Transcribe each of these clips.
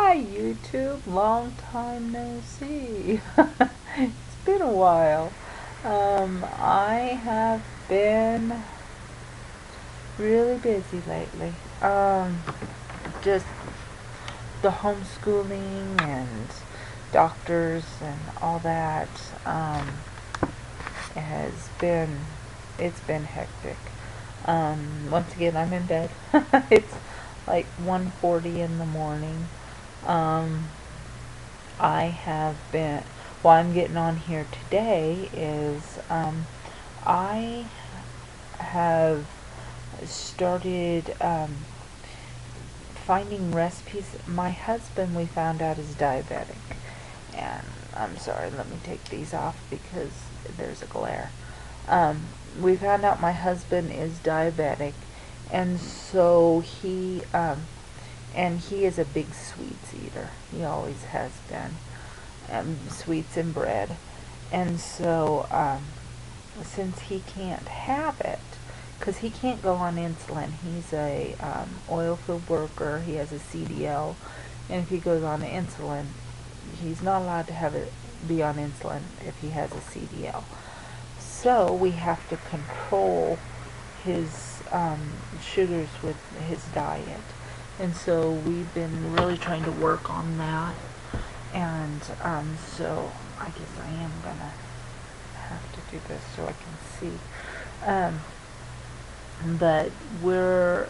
Hi YouTube, long time no see. It's been a while. I have been really busy lately. Just the homeschooling and doctors and all that. Has been, it's been hectic. Once again, I'm in bed. It's like 1:40 in the morning. Um, I have been, why I'm getting on here today is I have started finding recipes. My husband, we found out, is diabetic. And I'm sorry, let me take these off because there's a glare. We found out my husband is diabetic, and so he is a big sweets eater. He always has been. Sweets and bread. And so, since he can't have it, because he can't go on insulin, he's a oil field worker, he has a CDL, and if he goes on insulin, he's not allowed to have it be on insulin if he has a CDL. So we have to control his sugars with his diet. And so we've been really trying to work on that. And so I guess I am going to have to do this so I can see. But we're,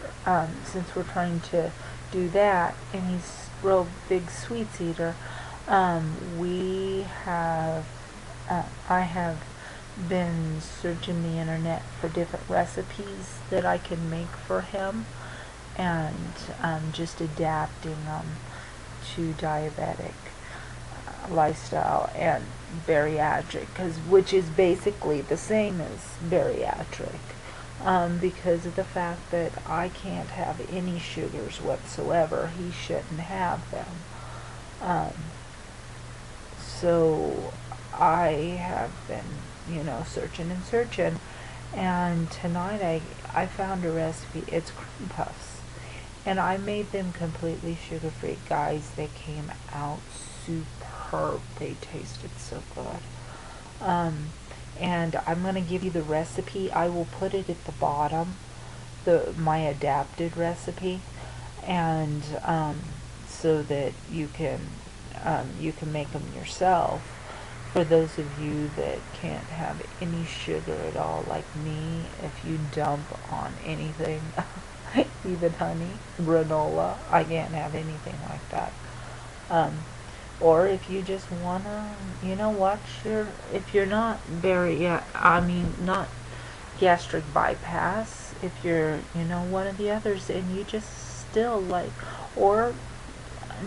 since we're trying to do that, and he's a real big sweets eater, we have, I have been searching the internet for different recipes that I can make for him, and just adapting them to diabetic lifestyle and bariatric, which is basically the same as bariatric, because of the fact that I can't have any sugars whatsoever. He shouldn't have them. So I have been, searching and searching, and tonight I found a recipe. It's cream puffs, and I made them completely sugar-free. Guys, they came out superb. They tasted so good. And I'm going to give you the recipe. I will put it at the bottom, my adapted recipe, and so that you can make them yourself. For those of you that can't have any sugar at all, like me, if you dump on anything, even honey, granola, I can't have anything like that. Or if you just wanna, if you're not not gastric bypass, if you're, one of the others, and you just still like, or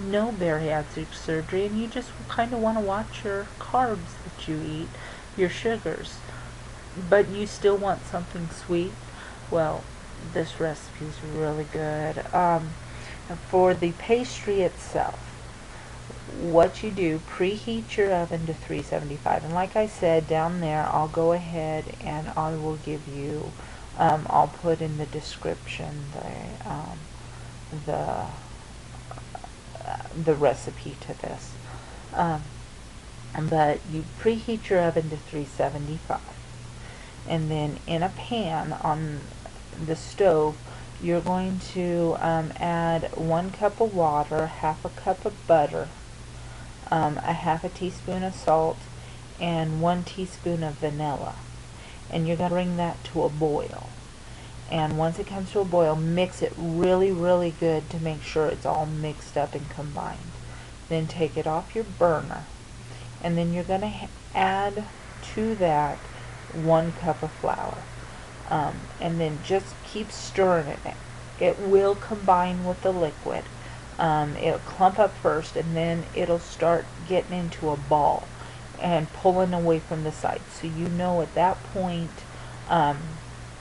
no bariatric surgery, and you just kind of want to watch your carbs that you eat, your sugars, but you still want something sweet, well, this recipe is really good. For the pastry itself, what you do, preheat your oven to 375, and like I said down there, I'll go ahead and I will give you, I'll put in the description the recipe to this. But you preheat your oven to 375, and then in a pan on the stove, you're going to add 1 cup of water, half a cup of butter, a half a teaspoon of salt, and 1 teaspoon of vanilla, and you're going to bring that to a boil. And once it comes to a boil, mix it really, really good to make sure it's all mixed up and combined. Then take it off your burner, and then you're going to add to that 1 cup of flour, and then just keep stirring it. It will combine with the liquid. It'll clump up first, and then it'll start getting into a ball and pulling away from the sides. So at that point,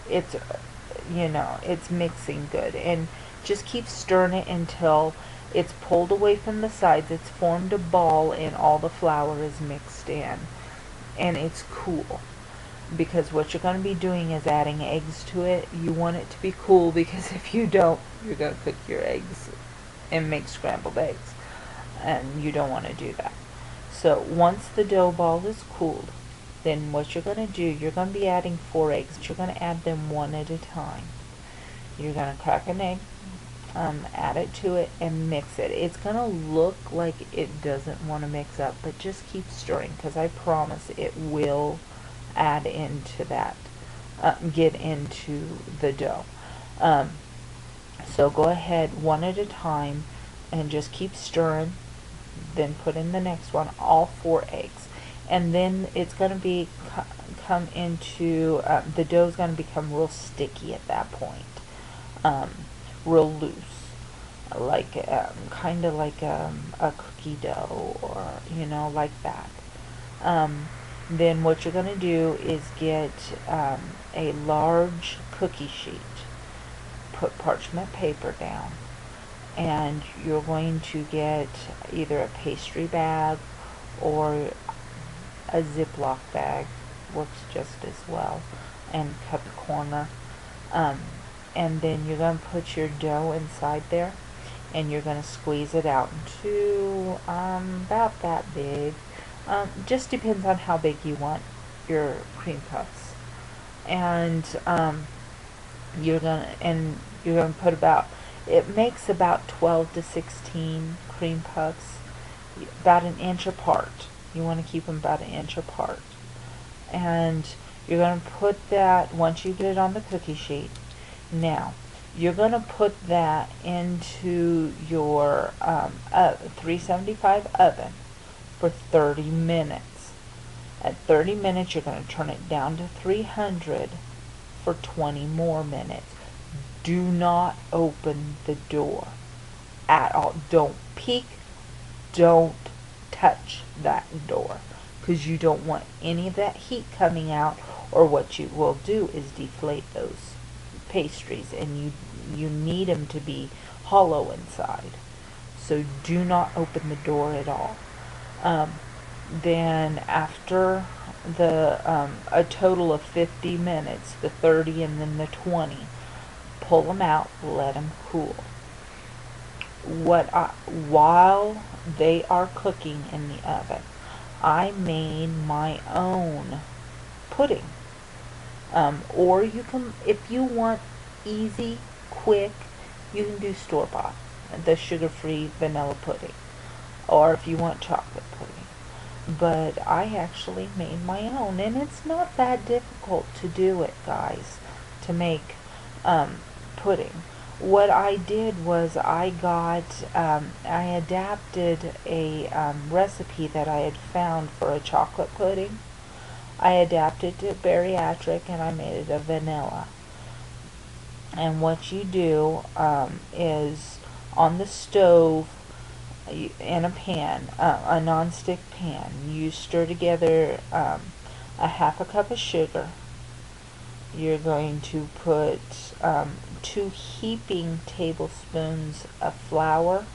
it's it's mixing good, and just keep stirring it until it's pulled away from the sides, it's formed a ball, and all the flour is mixed in, and it's cool, because what you're going to be doing is adding eggs to it. You want it to be cool, because if you don't, you're going to cook your eggs and make scrambled eggs. and you don't want to do that. So once the dough ball is cooled, then what you're going to do, you're going to be adding 4 eggs. You're going to add them one at a time. You're going to crack an egg, add it to it, and mix it. It's going to look like it doesn't want to mix up, but just keep stirring, because I promise it will add into that, get into the dough. So go ahead one at a time and just keep stirring, then put in the next one, all 4 eggs. And then it's going to be come into, the dough is going to become real sticky at that point, real loose, like kind of like a cookie dough, or like that. Then what you're going to do is get a large cookie sheet, put parchment paper down, and you're going to get either a pastry bag or a Ziploc bag, works just as well, and cut the corner. And then you're going to put your dough inside there, and you're going to squeeze it out into about that big. Just depends on how big you want your cream puffs. And you're gonna put about, it makes about 12 to 16 cream puffs, about an inch apart. You want to keep them about an inch apart. And you're going to put that, once you get it on the cookie sheet, now you're going to put that into your 375 oven for 30 minutes. At 30 minutes, you're going to turn it down to 300 for 20 more minutes. Do not open the door at all. Don't peek. Don't touch that door, because you don't want any of that heat coming out, or what you will do is deflate those pastries, and you need them to be hollow inside. So do not open the door at all. Then after a total of 50 minutes, the 30 and then the 20, pull them out, let them cool. While they are cooking in the oven, I made my own pudding. Or you can, if you want easy, quick, you can do store-bought, the sugar-free vanilla pudding, or if you want chocolate pudding. But I actually made my own, and it's not that difficult to do it, guys, to make pudding. What I did was I adapted a recipe that I had found for a chocolate pudding. I adapted to bariatric, and I made it a vanilla. And what you do is on the stove, in a pan, a non-stick pan, you stir together a half a cup of sugar. You're going to put 2 heaping tablespoons of flour,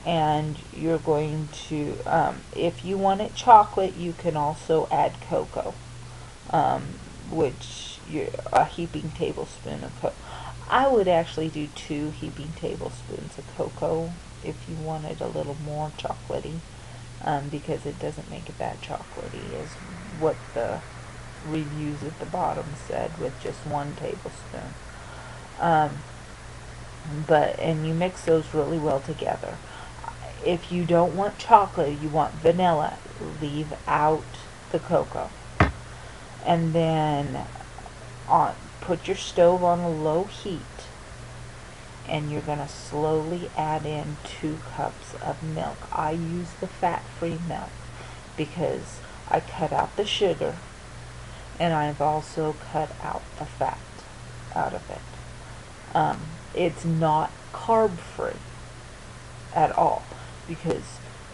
and you're going to, if you want it chocolate, you can also add cocoa, which a heaping tablespoon of cocoa. I would actually do 2 heaping tablespoons of cocoa if you wanted a little more chocolatey, because it doesn't make it that chocolatey, is what the reviews at the bottom said, with just 1 tablespoon. And you mix those really well together. If you don't want chocolate, you want vanilla, leave out the cocoa. And then put your stove on a low heat, and you're going to slowly add in 2 cups of milk. I use the fat-free milk because I cut out the sugar, and I've also cut out the fat out of it. It's not carb-free at all,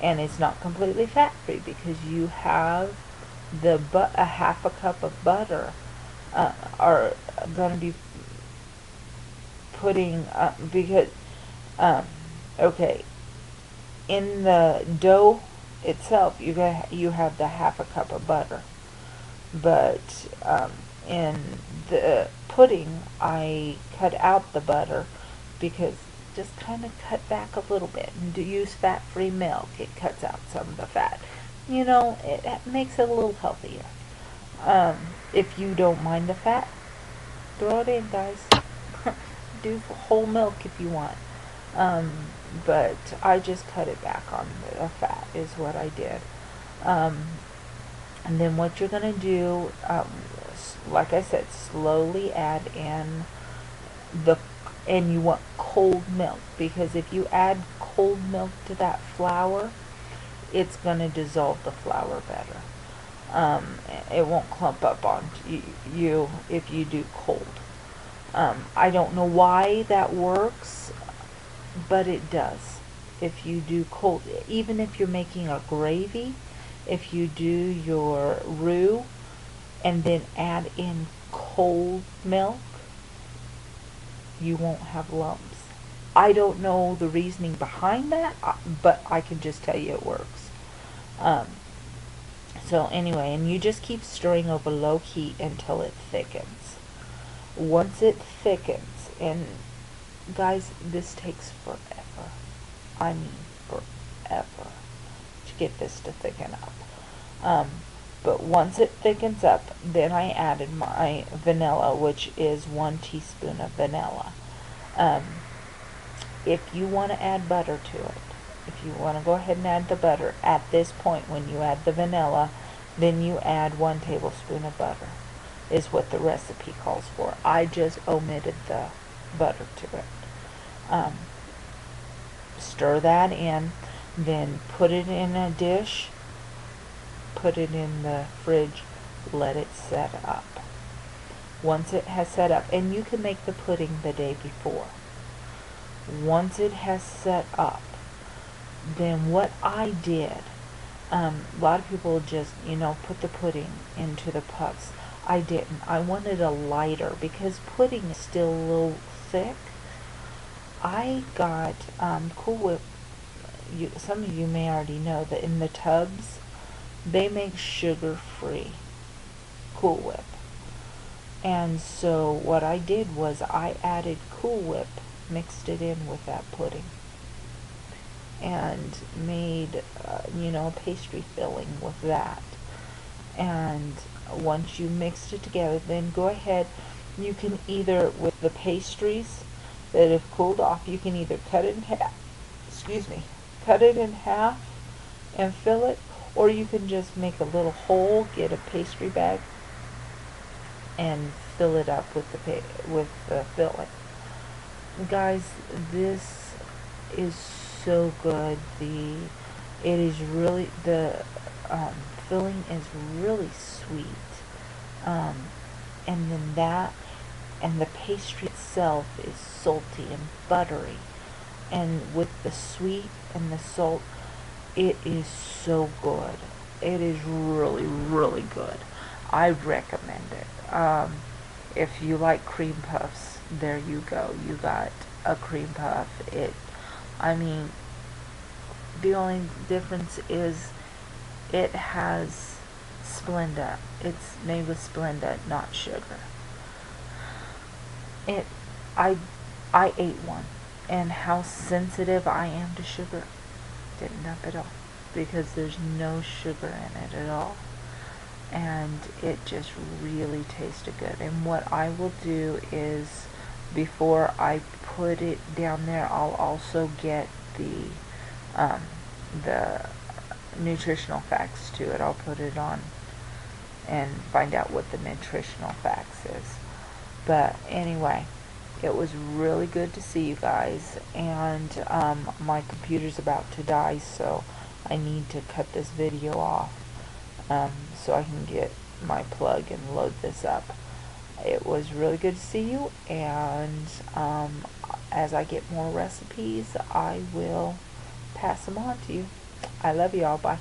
and it's not completely fat-free, because you have a half a cup of butter are going to be putting, because okay, in the dough itself you have the half a cup of butter, but in the pudding I cut out the butter, because just kind of cut back a little bit and do use fat-free milk. It cuts out some of the fat. You know, it makes it a little healthier. If you don't mind the fat, throw it in, guys. Do whole milk if you want. But I just cut it back on the fat is what I did. And then what you're going to do, like I said, slowly add in and you want cold milk, because if you add cold milk to that flour, it's going to dissolve the flour better. It won't clump up on you if you do cold. I don't know why that works, but it does. If you do cold, even if you're making a gravy, if you do your roux and then add in cold milk, you won't have lumps. I don't know the reasoning behind that, but I can just tell you it works. So anyway, and you just keep stirring over low heat until it thickens. Once it thickens, and guys, this takes forever. I mean forever to get this to thicken up. But once it thickens up, then I added my vanilla, which is 1 teaspoon of vanilla. If you want to add butter to it, if you want to go ahead and add the butter, at this point when you add the vanilla, then you add 1 tablespoon of butter, is what the recipe calls for. I just omitted the butter to it. Stir that in, then put it in a dish, put it in the fridge, let it set up. Once it has set up, and you can make the pudding the day before. Once it has set up, then what I did, a lot of people just, put the pudding into the puffs. I didn't. I wanted a lighter, because pudding is still a little thick. I got Cool Whip. Some of you may already know that in the tubs, they make sugar-free Cool Whip. And so what I did was I added Cool Whip, mixed it in with that pudding, and made, a pastry filling with that. And once you mixed it together, then go ahead, you can either, with the pastries that have cooled off, you can either cut it in half, and fill it, or you can just make a little hole, get a pastry bag, and fill it up with the filling. Guys, this is so good. The filling is really sweet, and then and the pastry itself is salty and buttery, and with the sweet and the salt, it is so good. It is really, really good. I recommend it. If you like cream puffs, there you go. You got a cream puff. The only difference is it has Splenda. It's made with Splenda, not sugar. I ate one, and how sensitive I am to sugar, didn't up at all, because there's no sugar in it at all, and it just really tasted good. And what I will do is, before I put it down there, I'll also get the nutritional facts to it. I'll put it on and find out what the nutritional facts is. But anyway, it was really good to see you guys, and my computer's about to die, so I need to cut this video off so I can get my plug and load this up. It was really good to see you, and as I get more recipes, I will pass them on to you. I love you all. Bye.